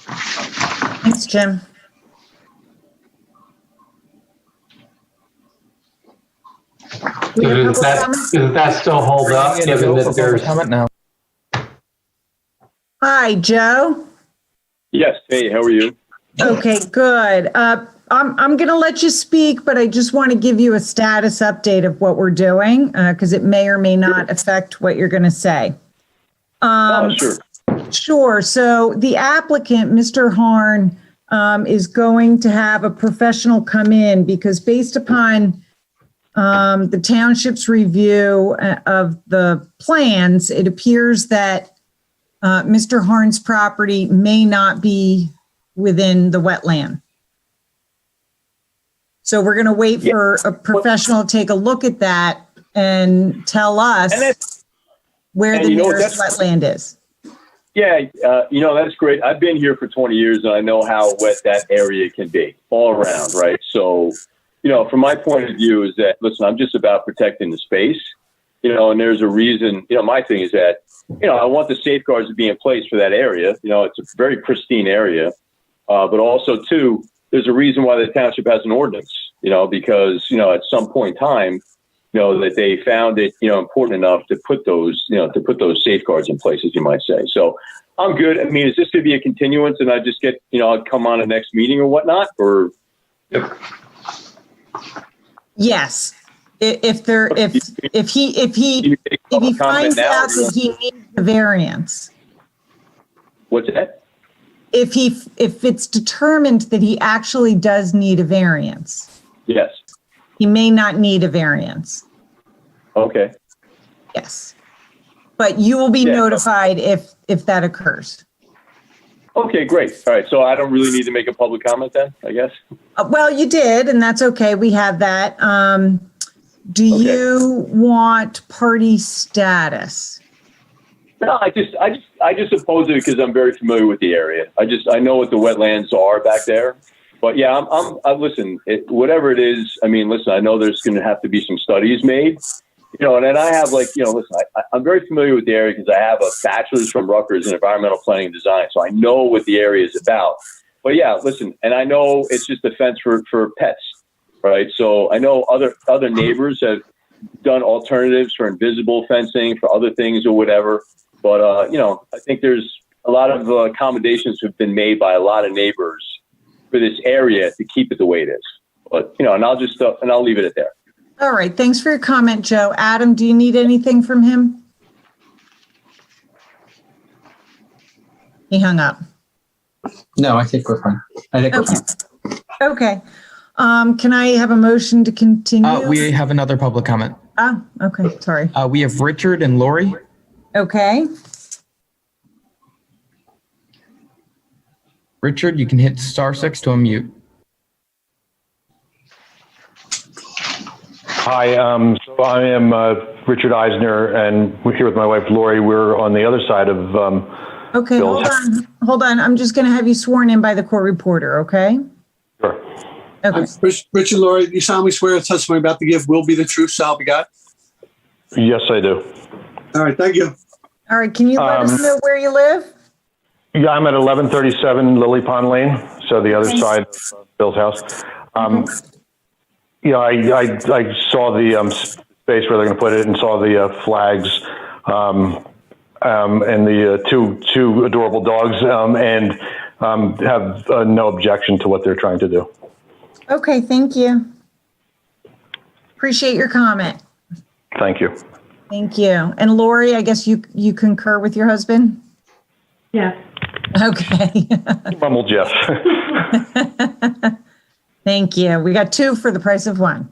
Speaker 1: Thanks, Jim. We have
Speaker 6: Does
Speaker 1: public comment?
Speaker 6: that still hold up, given that there's,
Speaker 10: Comment now.
Speaker 1: Hi, Joe.
Speaker 13: Yes. Hey, how are you?
Speaker 1: Okay, good. I'm going to let you speak, but I just want to give you a status update of what we're doing because it may or may not affect what you're going to say.
Speaker 13: Sure.
Speaker 1: Sure. So the applicant, Mr. Harn, is going to have a professional come in because based upon the township's review of the plans, it appears that Mr. Harn's property may not be within the wetland. So we're going to wait for a professional to take a look at that and tell us where the nearest wetland is.
Speaker 13: Yeah, that's great. I've been here for 20 years and I know how wet that area can be all around, right? So, from my point of view is that, listen, I'm just about protecting the space, and there's a reason, my thing is that, I want the safeguards to be in place for that area. It's a very pristine area. But also, too, there's a reason why the township has an ordinance, because, at some point in time, that they found it, important enough to put those safeguards in place, as you might say. So I'm good. I mean, is this going to be a continuance and I just get, I'll come on a next meeting or whatnot, or?
Speaker 1: Yes. If he finds out that he needs the variance.
Speaker 13: What's that?
Speaker 1: If it's determined that he actually does need a variance.
Speaker 13: Yes.
Speaker 1: He may not need a variance.
Speaker 13: Okay.
Speaker 1: Yes. But you will be notified if that occurs.
Speaker 13: Okay, great. All right. So I don't really need to make a public comment then, I guess?
Speaker 1: Well, you did, and that's okay. We have that. Do you want party status?
Speaker 13: No, I just oppose it because I'm very familiar with the area. I know what the wetlands are back there. But yeah, listen, whatever it is, I mean, listen, I know there's going to have to be some studies made, and then I have listen, I'm very familiar with the area because I have a bachelor's from Rutgers in environmental planning and design. So I know what the area is about. But yeah, listen, and I know it's just a fence for pets, right? So I know other neighbors have done alternatives for invisible fencing, for other things or whatever. But, I think there's a lot of accommodations have been made by a lot of neighbors for this area to keep it the way it is. But, and I'll leave it at there.
Speaker 1: All right. Thanks for your comment, Joe. Adam, do you need anything from him? He hung up.
Speaker 2: No, I think we're fine.
Speaker 1: Okay. Can I have a motion to continue?
Speaker 10: We have another public comment.
Speaker 1: Oh, okay. Sorry.
Speaker 10: We have Richard and Lori.
Speaker 1: Okay.
Speaker 10: Richard, you can hit *6 to unmute.
Speaker 14: Hi, so I am Richard Eisner, and we're here with my wife Lori. We're on the other side of
Speaker 1: Okay,
Speaker 14: Bill's.
Speaker 1: hold on. I'm just going to have you sworn in by the court reporter, okay?
Speaker 14: Sure.
Speaker 1: Okay.
Speaker 7: Richard, Lori, you solemnly swear the testimony about to give will be the truth, so help you God?
Speaker 14: Yes, I do.
Speaker 7: All right, thank you.
Speaker 1: All right, can you let us know where you live?
Speaker 14: Yeah, I'm at 1137 Lily Pond Lane, so the other side of Bill's house. Yeah, I saw the space where they're going to put it and saw the flags and the two adorable dogs and have no objection to what they're trying to do.
Speaker 1: Okay, thank you. Appreciate your comment.
Speaker 14: Thank you.
Speaker 1: Thank you. And Lori, I guess you concur with your husband?
Speaker 8: Yeah.
Speaker 14: Okay. Mumble Jeff.
Speaker 1: Thank you. We got two for the price of one.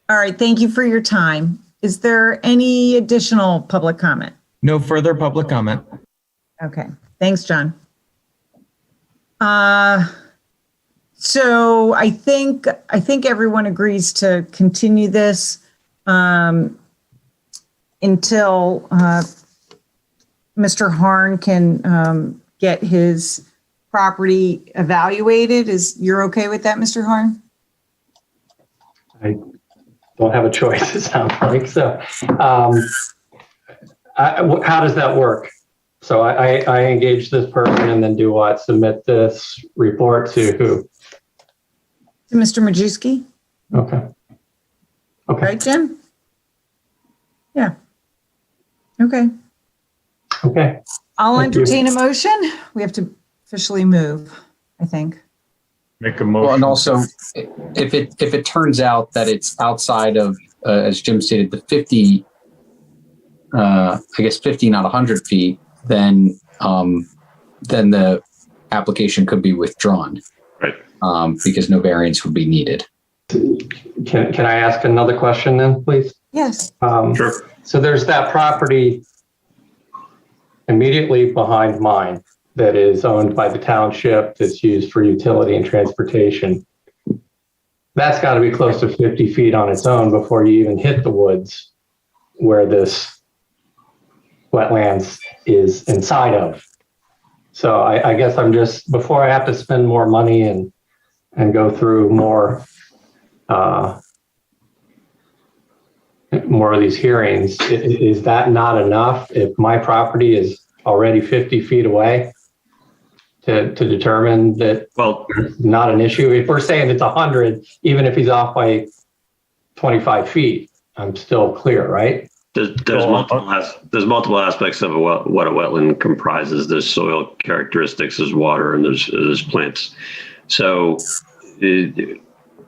Speaker 1: All right. Thank you for your time. Is there any additional public comment?
Speaker 10: No further public comment.
Speaker 1: Okay. Thanks, John. So I think everyone agrees to continue this until Mr. Harn can get his property evaluated. You're okay with that, Mr. Harn?
Speaker 15: I don't have a choice, it sounds like. So how does that work? So I engage this person and then do what? Submit this report to who?
Speaker 1: To Mr. Majewski?
Speaker 15: Okay. Okay.
Speaker 1: Right, Jim? Yeah. Okay.
Speaker 15: Okay.
Speaker 1: I'll
Speaker 15: Thank you.
Speaker 1: entertain a motion. We have to officially move, I think.
Speaker 4: Make a motion.
Speaker 2: Well, and also, if it turns out that it's outside of, as Jim stated, the 50, I guess 50, not 100 feet, then the application could be withdrawn.
Speaker 5: Right.
Speaker 2: Because no variance would be needed.
Speaker 15: Can I ask another question then, please?
Speaker 1: Yes.
Speaker 5: Sure.
Speaker 15: So there's that property immediately behind mine that is owned by the township that's used for utility and transportation. That's got to be close to 50 feet on its own before you even hit the woods where this wetlands is inside of. So I guess I'm just, before I have to spend more money and go through more of these hearings, is that not enough if my property is already 50 feet away to determine that, well, not an issue? If we're saying it's 100, even if he's off by 25 feet, I'm still clear, right?
Speaker 5: There's multiple aspects of what a wetland comprises. There's soil characteristics, there's water, and there's plants. So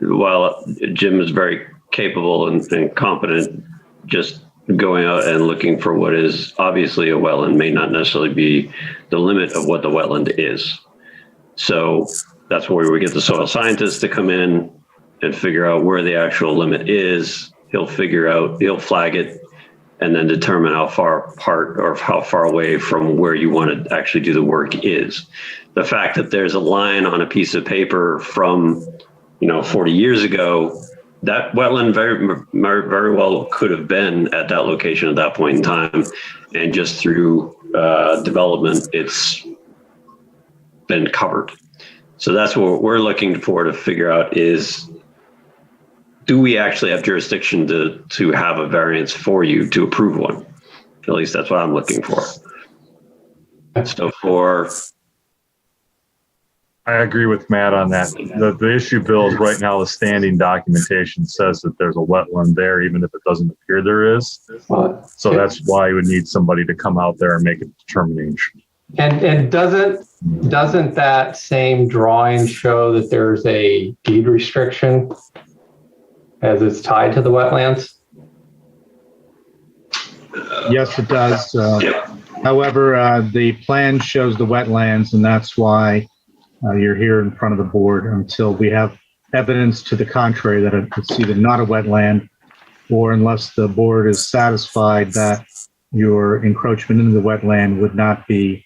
Speaker 5: while Jim is very capable and competent, just going out and looking for what is obviously a wetland may not necessarily be the limit of what the wetland is. So that's where we get the soil scientist to come in and figure out where the actual limit is. He'll flag it, and then determine how far apart or how far away from where you want to actually do the work is. The fact that there's a line on a piece of paper from 40 years ago, that wetland very well could have been at that location at that point in time, and just through development, it's been covered. So that's what we're looking for to figure out is, do we actually have jurisdiction to have a variance for you to approve one? At least that's what I'm looking for. So
Speaker 4: I agree with Matt on that. The issue, Bill, is right now the standing documentation says that there's a wetland there, even if it doesn't appear there is. So that's why you would need somebody to come out there and make a determination.
Speaker 15: And doesn't that same drawing show that there's a deed restriction as it's tied to the wetlands?
Speaker 9: Yes, it does. However, the plan shows the wetlands, and that's why you're here in front of the board until we have evidence to the contrary that it's either not a wetland, or unless the board is satisfied that your encroachment into the wetland would not be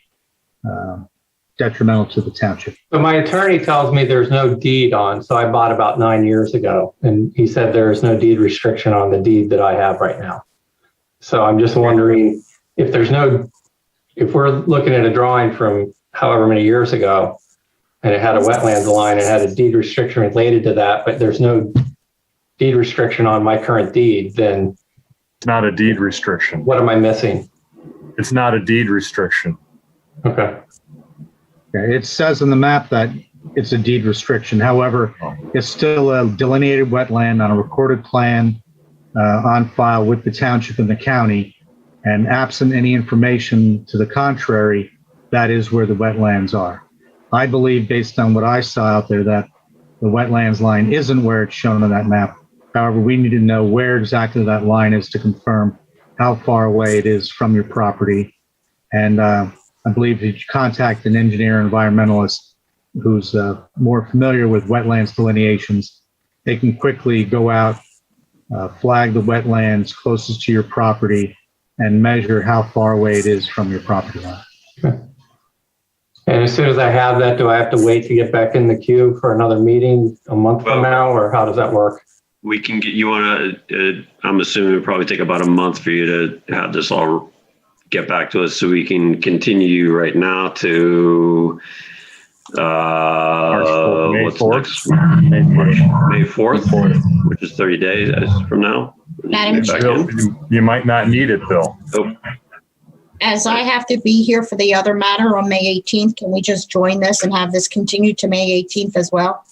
Speaker 9: detrimental to the township.
Speaker 15: But my attorney tells me there's no deed on, so I bought about 9 years ago, and he said there is no deed restriction on the deed that I have right now. So I'm just wondering if we're looking at a drawing from however many years ago, and it had a wetlands line, it had a deed restriction related to that, but there's no deed restriction on my current deed, then
Speaker 4: it's not a deed restriction.
Speaker 15: What am I missing?
Speaker 4: It's not a deed restriction.
Speaker 15: Okay.
Speaker 9: It says in the map that it's a deed restriction. However, it's still a delineated wetland on a recorded plan on file with the township and the county. And absent any information to the contrary, that is where the wetlands are. I believe, based on what I saw out there, that the wetlands line isn't where it's shown on that map. However, we need to know where exactly that line is to confirm how far away it is from your property. And I believe if you contact an engineer or environmentalist who's more familiar with wetlands delineations, they can quickly go out, flag the wetlands closest to your property, and measure how far away it is from your property line.
Speaker 15: Okay. And as soon as I have that, do I have to wait to get back in the queue for another meeting a month from now, or how does that work?
Speaker 5: we can get you on I'm assuming it'll probably take about a month for you to have this all get back to us, so we can continue right now to
Speaker 4: May
Speaker 5: What's
Speaker 4: 4th?
Speaker 5: next? May 4th, which is 30 days from now.
Speaker 3: Madam Chair.
Speaker 4: You might not need it, Bill.
Speaker 5: Oh,
Speaker 3: As I have to be here for the other matter on May 18th, can we just join this and have this continue to May 18th as well?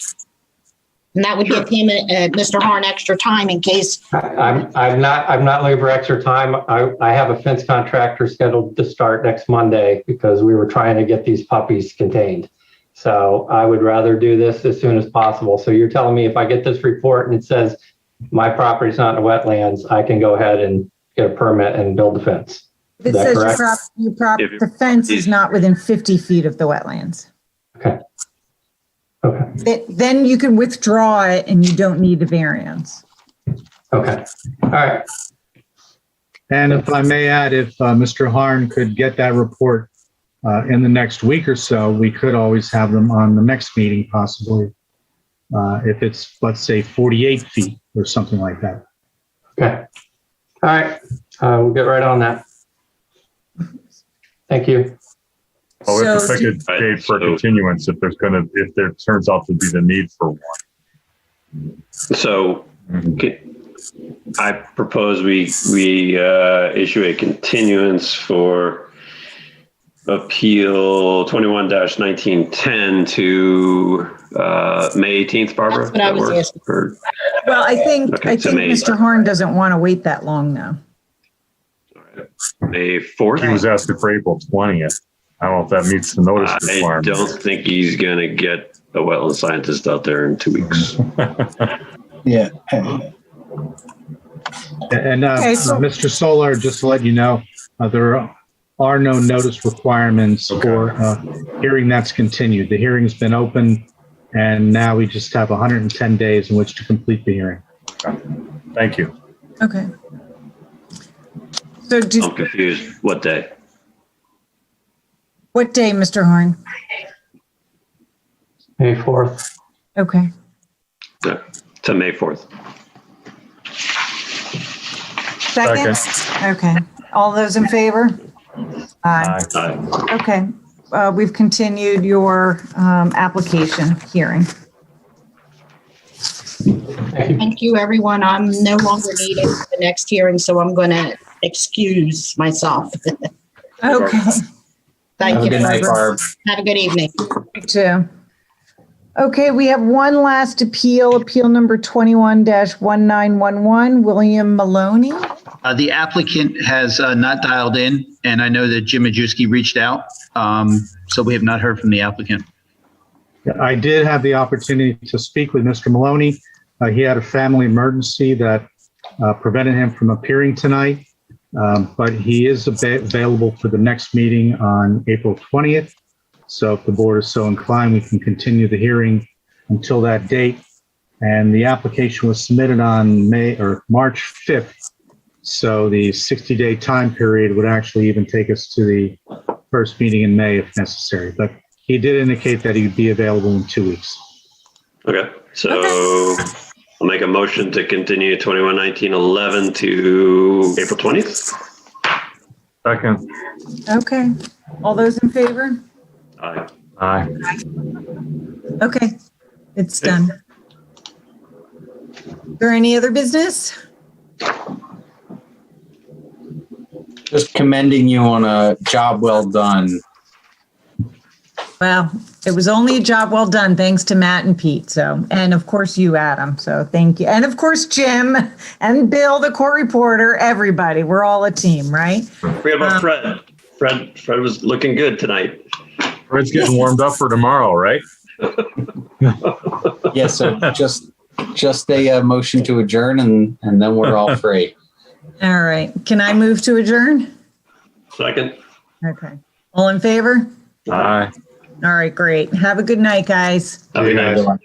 Speaker 3: And that would give him, Mr. Harn, extra time in case.
Speaker 15: I'm not looking for extra time. I have a fence contractor scheduled to start next Monday because we were trying to get these puppies contained. So I would rather do this as soon as possible. So you're telling me if I get this report and it says my property's not in the wetlands, I can go ahead and get a permit and build the fence.
Speaker 1: If it says the fence is not within 50 feet of the wetlands.
Speaker 15: Okay.
Speaker 1: Then you can withdraw it and you don't need the variance.
Speaker 15: Okay. All right.
Speaker 9: And if I may add, if Mr. Harn could get that report in the next week or so, we could always have them on the next meeting possibly. If it's, let's say, 48 feet or something like that.
Speaker 15: Okay. All right. We'll get right on that. Thank you.
Speaker 4: Oh, we have to
Speaker 1: So
Speaker 4: pick a date for continuance if there turns out to be the need for one.
Speaker 5: So I propose we issue a continuance for appeal 21-1910 to May 18th, Barbara.
Speaker 3: That's what I was asking.
Speaker 1: Well, I think
Speaker 5: May.
Speaker 1: Mr. Harn doesn't want to wait that long now.
Speaker 5: May 4th.
Speaker 4: He was asking for April 20th. I don't know if that meets the notice
Speaker 5: I
Speaker 4: requirement.
Speaker 5: don't think he's going to get a wetland scientist out there in 2 weeks.
Speaker 9: Yeah. And Mr. Solar, just to let you know, there are no notice requirements for hearing that's continued. The hearing's been open, and now we just have 110 days in which to complete the hearing.
Speaker 4: Thank you.
Speaker 1: Okay. So
Speaker 5: I'm confused. What day?
Speaker 1: what day, Mr. Harn?
Speaker 15: May 4th.
Speaker 1: Okay.
Speaker 5: To May 4th.
Speaker 1: Second? Okay. All those in favor? Aye. Okay. We've continued your application hearing.
Speaker 3: Thank you, everyone. I'm no longer needed for the next hearing, so I'm going to excuse myself.
Speaker 1: Okay.
Speaker 3: Thank
Speaker 2: Have
Speaker 3: you.
Speaker 2: a good night,
Speaker 3: Barbara.
Speaker 2: Barb.
Speaker 3: Have a good evening.
Speaker 1: You too. Okay, we have one last appeal number 21-1911, William Maloney.
Speaker 16: The applicant has not dialed in, and I know that Jim Majewski reached out, so we have not heard from the applicant.
Speaker 9: I did have the opportunity to speak with Mr. Maloney. He had a family emergency that prevented him from appearing tonight, but he is available for the next meeting on April 20th. So if the board is so inclined, we can continue the hearing until that date. And the application was submitted on March 5th. So the 60-day time period would actually even take us to the first meeting in May if necessary. But he did indicate that he'd be available in 2 weeks.
Speaker 5: Okay. So I'll make a motion to continue 21-1911 to April 20th.
Speaker 4: Second.
Speaker 1: Okay. All those in favor?
Speaker 5: Aye.
Speaker 4: Aye.
Speaker 1: Okay. It's done. Is there any other business?
Speaker 2: Just commending you on a job well done.
Speaker 1: Well, it was only a job well done, thanks to Matt and Pete. So, and of course you, Adam. So thank you. And of course, Jim and Bill, the court reporter, everybody. We're all a team, right?
Speaker 5: Forget about Fred. Fred was looking good tonight.
Speaker 4: Fred's getting warmed up for tomorrow, right?
Speaker 2: Yeah, so just a motion to adjourn and then we're all free.
Speaker 1: All right. Can I move to adjourn?
Speaker 5: Second.
Speaker 1: Okay. All in favor?
Speaker 4: Aye.
Speaker 1: All right, great. Have a good night, guys.
Speaker 5: Have a good night.